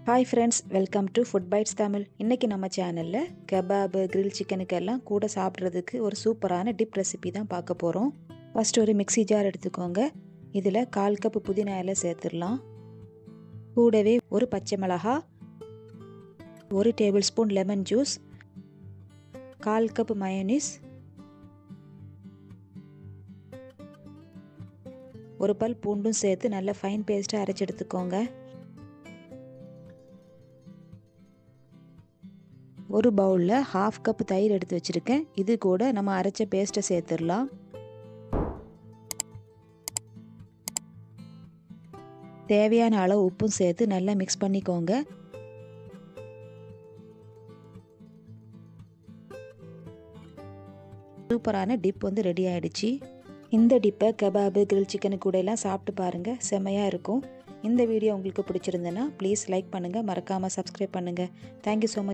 Hi friends, welcome to food bites Tamil. இன்றைக்கி நம்ம சேனலில் கபாபு, கிரில் சிக்கனுக்கெல்லாம் கூட சாப்பிட்றதுக்கு ஒரு சூப்பரான டிப் ரெசிபி தான் பார்க்க போகிறோம். ஃபஸ்ட்டு ஒரு மிக்ஸி ஜார் எடுத்துக்கோங்க. இதில் 1/4 கப் புதினா இலை சேர்த்துடலாம். கூடவே ஒரு பச்சை மிளகா, 1 table spoon lemon juice, 1/4 cup mayonnaise, ஒரு பல் பூண்டும் சேர்த்து நல்ல ஃபைன் பேஸ்ட்டாக அரைச்சி எடுத்துக்கோங்க. ஒரு பவுலில் 1/2 கப் தயிர் எடுத்து வச்சுருக்கேன். இது கூட நம்ம அரைச்ச பேஸ்ட்டை சேர்த்துடலாம். தேவையான அளவு உப்பும் சேர்த்து நல்லா மிக்ஸ் பண்ணிக்கோங்க. சூப்பரான டிப் ரெடி ஆயிடுச்சு. இந்த டிப்பை கபாபு, கிரில் சிக்கனு கூட எல்லாம் சாப்பிட்டு பாருங்கள், செம்மையாக இருக்கும். இந்த வீடியோ உங்களுக்கு பிடிச்சிருந்ததுன்னா ப்ளீஸ் லைக் பண்ணுங்கள், மறக்காமல் சப்ஸ்கிரைப் பண்ணுங்கள். Thank you so much.